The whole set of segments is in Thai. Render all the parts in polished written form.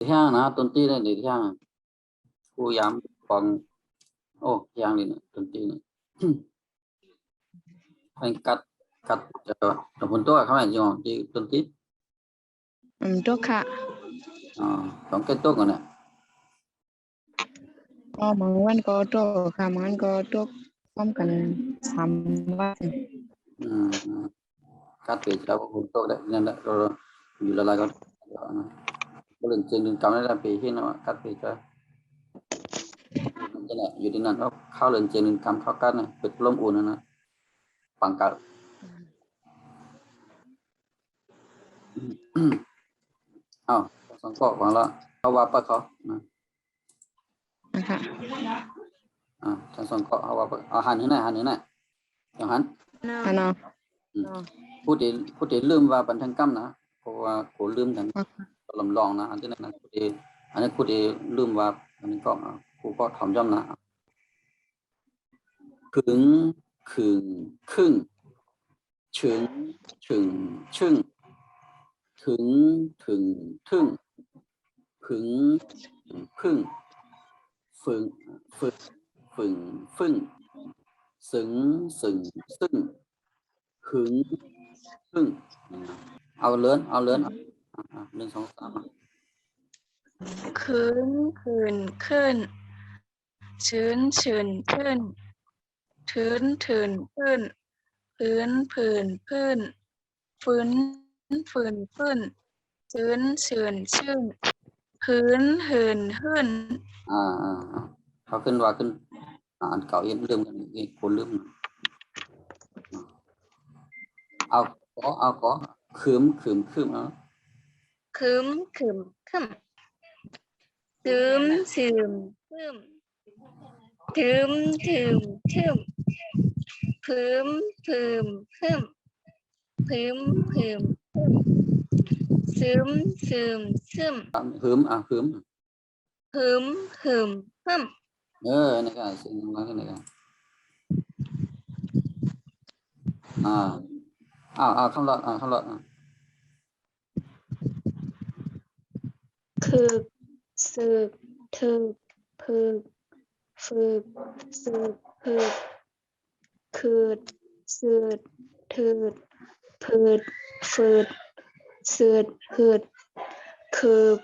Thiang na tuần ti này để thiang cô dám còn ô thiang đi nữa tuần ti nữa anh cắt cắt trong phần tôi không phải gì mà chỉ tuần ti ตัวค่ะ trong cái tôi còn này ก็บางวันก็ตัวค่ะบางวันก็ตัวพร้อมกัน3 วัน cắt về cho phần tôi đấy nên là rồi dù là có lần trên đường cắm là về khi nào cắt về cho cái này dù đi nào nó khao lần trên đường cắm khao cắt này bật lông ồn này bằng cả song cọ bằng làเขาว่าปะเขา นะคะ ทั้งสองเขาว่าหันนี่นะอย่างหัน ฮะเนาะ พูดเดลืมว่าบันทังกั้มนะเพราะว่าโหลืมกันลำลองนะอันที่นั้นนะพูดเดลืมว่าอันนี้ก็ครูก็ทำย่ำนะขึงครึ่งชึงชึ่งถึงทึ่งขึงครึ่งฟึ่งซึ่งขึงครึ่งเอาเลื่อน1 2 3คืนขึ้นชื้นขึ้นทื้นขึ้นพื้นผื่นฟื้นชื้นชื่นพื้นหืนหื่น เขาขึ้นว่าขึ้นอันเก่ายังลืมกันอีกคนลืมเอาก็คืมเนาะ คืมซึมทึมทึมพึมซึมหืม นี่ก็สิ่งนั้นนี่ก็คำละคือสืบถึกพึกฝึกสืบพึกคืดสืดถืดพืดฝืดสืดหืดคืบ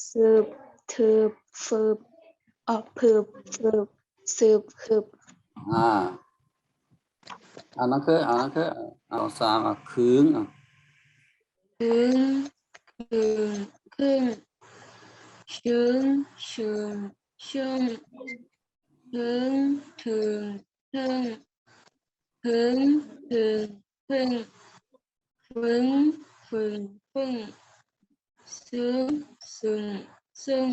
สืบถืบฟืบพืบฟืบสืบหืบอันนั้นคือเอาสามคืนคืนขึ้นชื้นชุ่มถึงทึ่งพึ่งฟึ่งซึ้งซึ่ง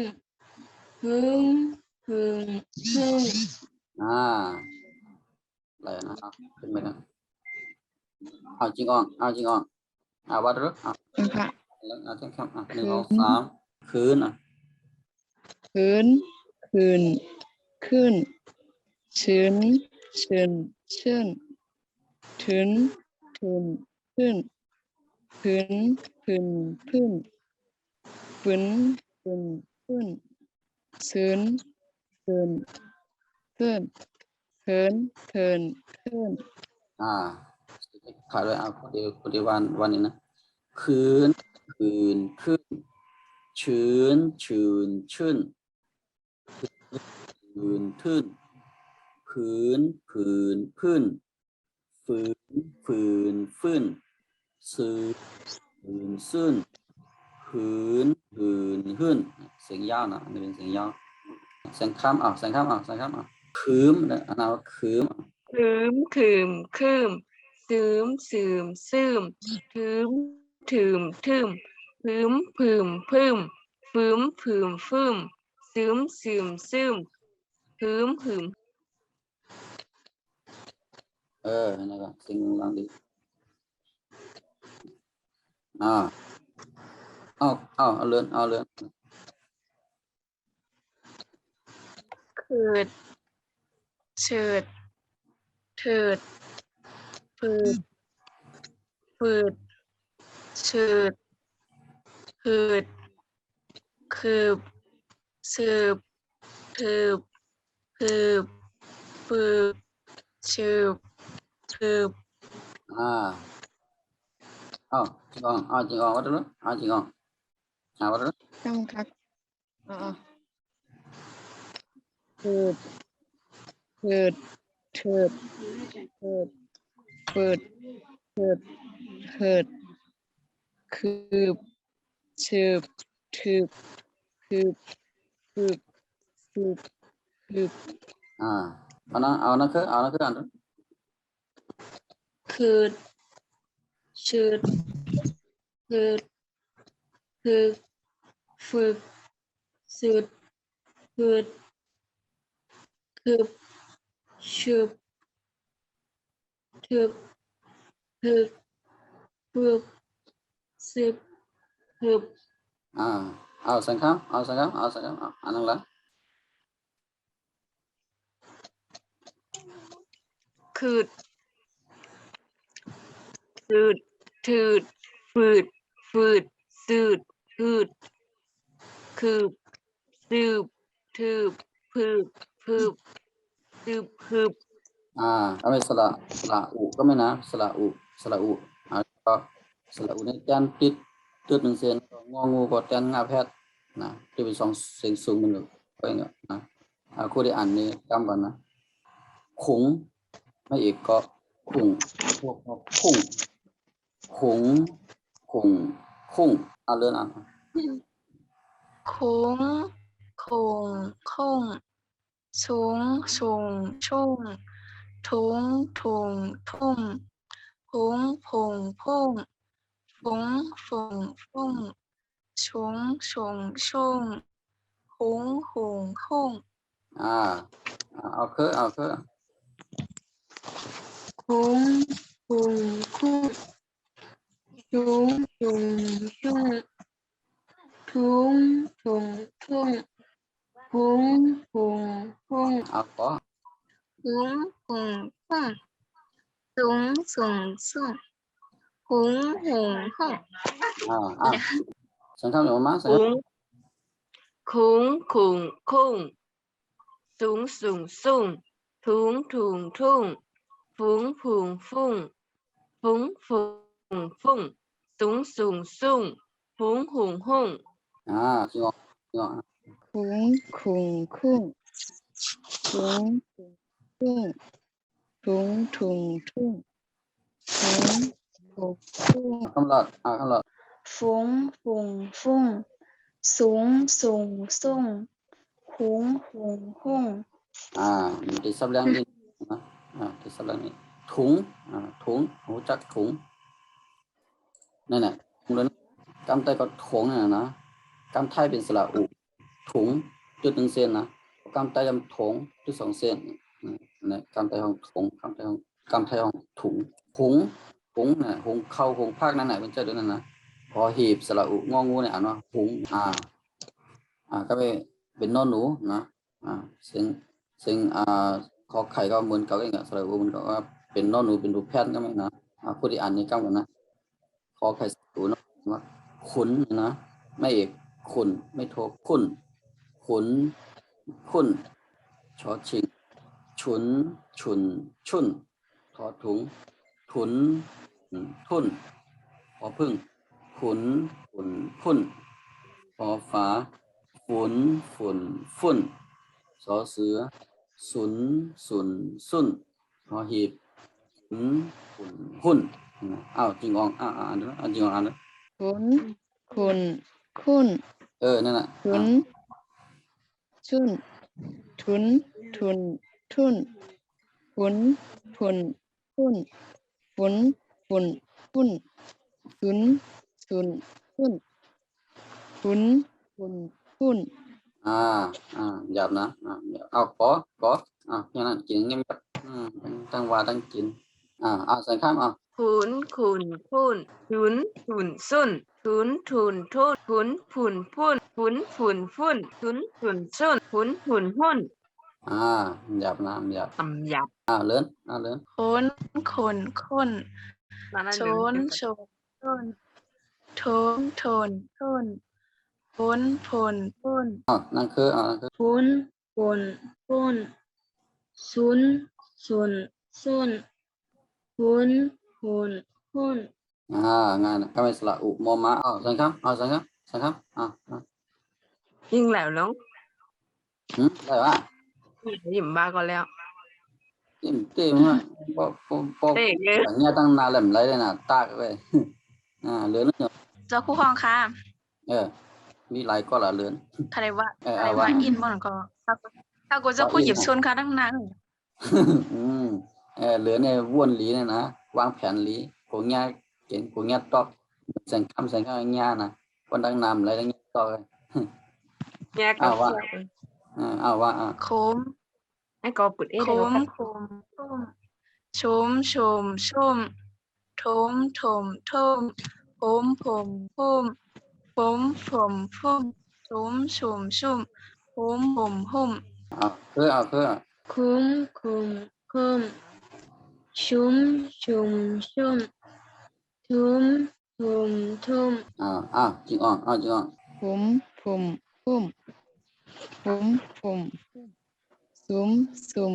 พึ่งอะไรนะขึ้นไปนะเอาจริงอ่อนวัดรึนะคะ แล้วจังครับ1 2 3คืนขึ้นชื้นทืนพื้นฟืนฟื้นชื้นขาดเลยคนเดียววันนี้นะคืนขึ้นชื้นชื่นพื้นฟื้นฟืนซื่นพื้นหื่นเสียงยาวนะนี่เป็นเสียงยาวเสียงข้ามคืมนะอันนั้นคืมคืมซึมทึมทึมพึมฟื้มฟืมซึมซึมพึมฟืมนี่ก็สิ่งหลังดีเอาเลื่อนคืดเฉิดเถิดฝืดเฉิดหืด คืบสืบถืบพืบฟืบชืบคืบ จริงอ่ะจริงอ่ะว่าดuluจริงอ่ะว่าdulu Kamu kak. Third, third, third, third, third, third, third. Curb, chirp, chirp, curb, curb, curb, curb. เอานะคืออันนั้น คืดชืดคืดคือฝึกสืดคืดคืบชืบทึบพึกพึบซึบพึบ sangkamอันนั้นละ คืดสืดถืดฝืดฝืดสืดคืดคืบสืบทืบพืบพืบสืบคืบ เอาไปสระอุก็ไม่นะสระอุก็สระอุนี่แตนติดหนึ่งเซนงองูก็แตนงาแพทย์นะที่เป็นสองเสียงสูงมันก็อย่างเงี้ยนะคู่ที่อ่านนี่จำก่อนนะขุงไม่อีกก็ขุงพวกขุงขุงขุงขุงเรื่องอ่าน โค้งโค้งโค้งสูงสูงชุ่งทุงทุงทุ่งพุงพุงพุ่งฟุงฟุงฟุ้งชุงชุงชุ่งหุงหุงหุ่งเอาคือ คุงคุงคุ้งชุงชุงชุ่งทุงทุงทุ่งพุงพุงพุ่ง ก็ หุงหุงหุ่งสูงสูงสูงหุงหุงหุ่ง สังคำอยู่มั้ยสัง หุ ค งคุงคุงคุ้งสูงสูงสูงทุงทุงทุ่งฟุงฟุงฟุ้งฟุงฟุงฟุ้งสูงสูงสูงหุงหุงหุ่ง จริงอ่ะ Kung, kung, kung. Kung, kung, kung. Tung, tung, tung. Kung, kung, kung. คำหลอดคำหลอด ฟุงฟุงฟุ้งสูงสูงสูงหุงหุงหุ่ง ติดซับแรงนิดนะติดซับแรงนิดถุงถุงหูจักถุงนั่นแหละถุงเลยกำไตก็ถุงนะกำไทยเป็นสระอุถุงจุดหนึ่งเซนนะกำไตจำถุงจุดสองเซนนี่กำไตของถุงกำไตของถุงหุงเนี่ยหุงเข้าหุงภาคนั้นไหนเป็นเจ้าด้วยนั่นนะพอหีบสระอุงองูเนี่ยอ่านว่าหุงก็เป็นนอนหนูนะซึ่งขอไข่ก็เหมือนกันอย่างสระอุมันก็ว่าเป็นนอนหนูเป็นรูปแพทย์ก็ไม่นะผู้ที่อ่านนี้ก็เหมือนนะขอไข่สระอุนะว่าขุนนะไม่เอกขุนไม่โทขุนขุนขุนชอชิงฉุนชุนทอถุงถุนทุนพอพึ่งขุนพุ่นพอฟ้าฝุ่นฝุ่นสอเสือสุนสุนพอหีบหุ่นจริงอ่านด้วยจริงอ่านด้วย Kun, kun. นั่นแหละ Kun, chun. Tun, tun, tun. Pun, pun, pun. Pun, pun, pun. Tun, tun, tun. Pun, pun, pun. หยาบนะก็อย่างนั้นกินเงี้ยตั้งว่าตั้งกินใส่ข้ามขุนขุนพุ่นถุนถุนสุนถุนถุนทุนถุนผุนพุ่นถุนผุนฝุ่นถุนถุนสุนถุนผุนหุ่น หยาบนะหยาบหยับ เลื่อน คนคนคนชนชนชนทนทนทน พ้นพ้นพ้น นั่นคือนั่นคือ พ้นพ้นพ้นซุนซุนซุนพ้นพ้นพ้น ง่ายนะก็ไม่สระอุมอม้าสังคำสังคำสังคำ ยิ่งแล้วน้อง ได้ป่ะ หยิบบ้าก็แล้ว tìm ha có เตะเยอะ nghe tăng nào làm lấy đây là ta cái vậy lớn nữa เจ้าคู่ห้องค่ะ มีหลายก็ละเลือน ใครว่า เออ ใคร เอา ว่า ว่า อินบ่นั่นก็ถ้ากูจะพูดหยิบชนค่ะทั้งนั้น เลือนเนี่ยว่วนหลีเนี่ยนะวางแผนหลีcủa nghe chuyện của nghe top thành cam nghe nè con đang nằm lấy đang nghe to แยกกับ ว่า ว่า โคม ไอ้กอปุดเอ๊ะ โค เดี๋ยว ม ก็ โคมทุ่มชมชมชมทมถมทมผมผมพุ่มผมผมพุ่มชมชมชุ่มผมผมหุ่ม คือ คุ้มคุ้มคุ้มชุ่มชุ่มชุ่มทุ่มทุ่มทุ่ม จริงจริง ผมผมซุมซุม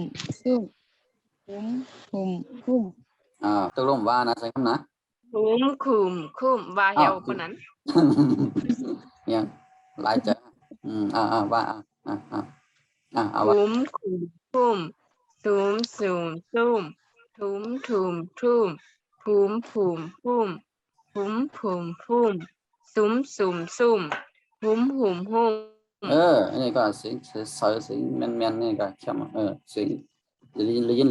ผม ตกลงว่านะใช่คำนะ คุ้มว่าเหี่ยวปานนั้น ยังหลายจังว่าเอาว่า คุ้มซุมซุมทุมทุมภูมิพุ่มซุมหุ่มหุ่ม อันนี้ก็เสียงเสียงแมนนี่ก็แค่เสียงเรียน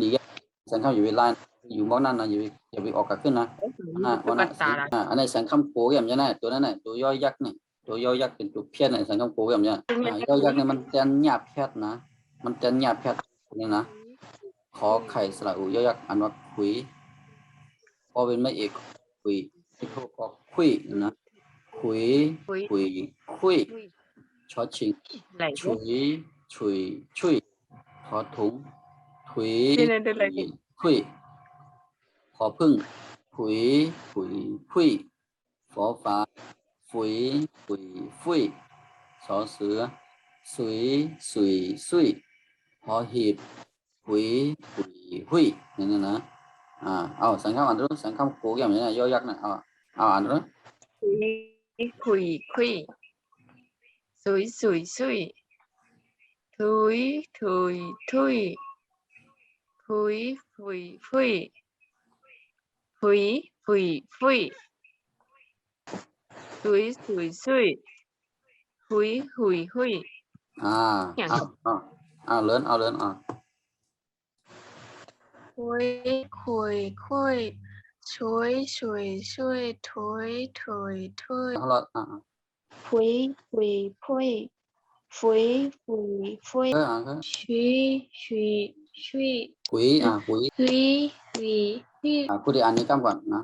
สังคำอยู่เวลาอยู่มองนั่นนะอย่าไปออกกับขึ้นนะวันนั้นอันนี้สังคำโปรอย่างนี้นะตัวนั้นน่ะตัวย่อยักษ์เนี่ยตัวย่อยักษ์เป็นตัวเพี้ยนสังคำโปรอย่างนี้ย่อยักษ์เนี่ยมันแตนหยาบแพทนะมันแตนหยาบแพทนี่นะขอไข่สระอุย่อยักษ์อันว่าคุยพอเป็นไม่เอกคุยที่เขาก็คุยนะคุยชอชิงชุยทอถุงถุยคุยพอพึ่งผุยฝอฟ้าฟุยสอเสือสุยพอหีบหุยนี่นะเอาสังคำอันนู้นสังคำโกอย่างนี้นะย่อยักษ์นะเอาอันนู้น คุยซุยถุยพุยฟุยหุยหุยหุยซุยหุยหุยเลินคุยช่วยถุยเอาละพุยฟุยชุยคุยหุยพูดอันนี้กำก่อนนะ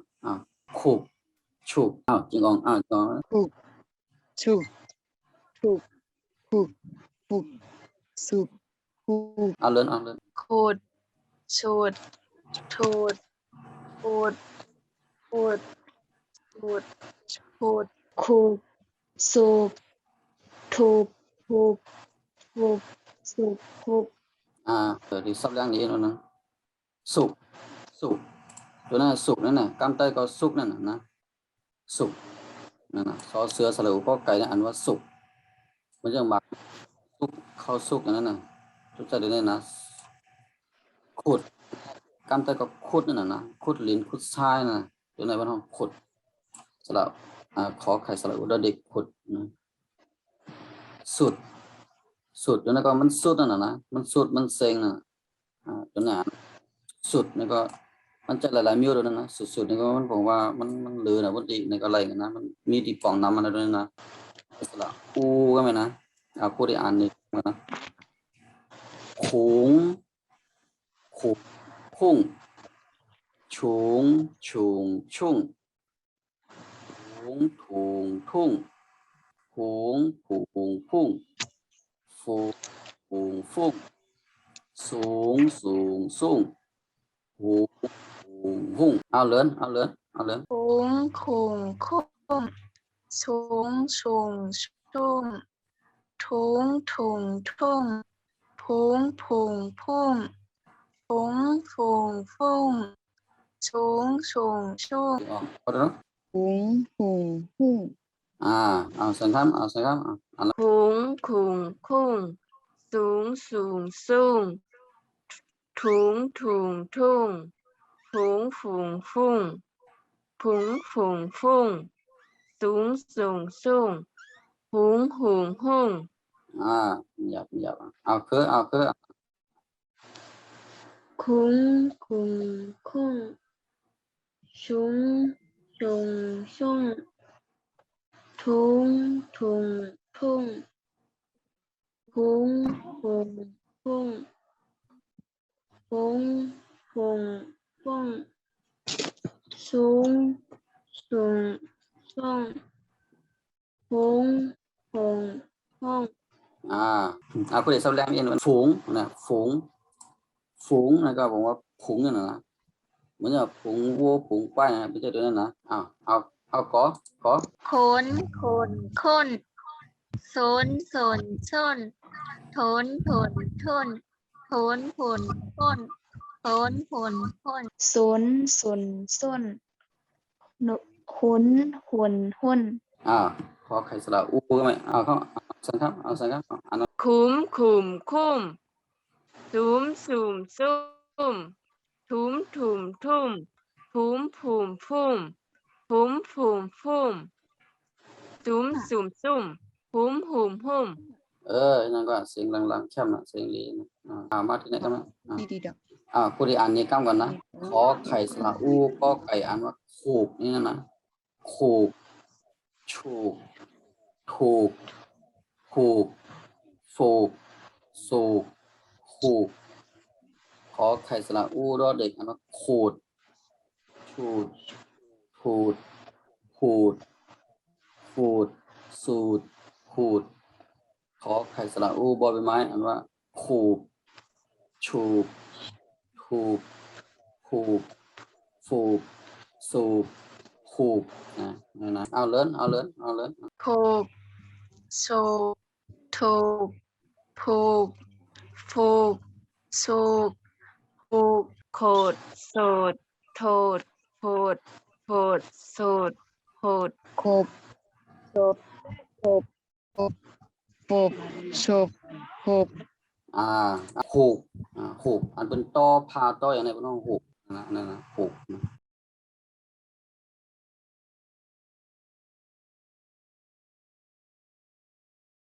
ขุบฉุบจริงจริง ชุสุบ เอาเลิน โคดสูดทูดพูดคูบสูบทูบพูบสูบคูบ thì sắp đang đi nó sụp chỗ này sụp nữa này cam tay có sụp này nè sụp này nè xó xưa sờ lẩu có cái này ănว่าสุกมันจะมาสุกเข้าสุกนั่นน่ะทุกใจเดี๋ยวนี้นะขุดกำไตก็ขุดนั่นน่ะขุดลิ้นขุดทรายน่ะตัวไหนบ้านห้องขุดสลับขอไข่สลับอุดรเด็กขุดสุดตัวนั้นก็มันสุดนั่นน่ะนะมันสุดมันเซ็งน่ะตัวนั้นสุดนี่ก็มันจะหลายๆมิ้วด้วยนะสุดนี่ก็มันบอกว่ามันลือนะวันดีนี่ก็อะไรกันนะมันมีที่ป่องน้ำมันด้วยนะสลับก็ไม่นะพูดได้อ่านนี่นะขงพุ่งชุงชุ่งถุงทุ่งผงพุ่งฟุ้งสูงหุ่งเอาเลิน คุ้งคุ่มสูงชุ่ม ถุงถุงทุ่งพุงพุงพุ่งพุงพุงฟุ้งสูงสูงสูง อ๋อพอแล้วเนาะ หุงหุงหุ่ง เอาเสียงคำเอาเสียงคำอ่าน คุงคุงคุ้งสูงสูงสูงถุงถุงทุ่งพุงฟุงฟุ้งพุงฟุงฟุ้งสูงสูงสูงหุงหุงหุ่ง หยับเอาคือ คุ้งคุ้งคุ้งชุงชุงชุงทุงทุงทุ่งพุงพุงพุ่งพุงพุงพุ่งสูงสูงสูงพุงพุงพุ่ง เอาคุณเด็กสำแดงเอ็นฝูงนะฝูงนะก็บอกว่าฝูงนี่นะเหมือนกับฝูงวัวฝูงควายนะไม่ใช่ตัวนั้นนะเอากอ ขนขนข้นสนสนส้นทนทนทนทนผลพ้นทนผลพ้นสนสนส้นหุนหุนหุ่น ขอไข่สระอูก็ไม่เอาเข้าเสียงคำเอาเสียงคำอ่าน คุมคุมคุมสุมสุมซุ่มทุมทุมทุ่มพุมพุมพุ่มพุมพุมพุ่มสุมสุมซุ่มพุมหุมหุ่ม นั่นก็เสียงหลังๆเข้มนะเสียงลีนะมาที่ไหนกันนะ ดีดอก คุณได้อ่านนี้กำกันนะขอไข่สระอูก็ไก่อ่านว่าคูกนี่นะคูกชูกถูกผูกสูกสูกคูกขอไข่สระอูรอเด็กอ่านว่าขูดชูดถูดขูดฟูดสูดขูดขอไข่สระอูบอใบไม้อ่านว่าขูบชูบถูกผูกฟูบสูบคูบนะเอาเลิน โคกโซถูกผูกฟูกสูกผูกโคดโสดโทดโพดโพดโสดโพด ขบศพขบขบศพขบ หูกอันเป็นต่อพาต่ออย่างไรก็ต้องหูกนั่นนะหูก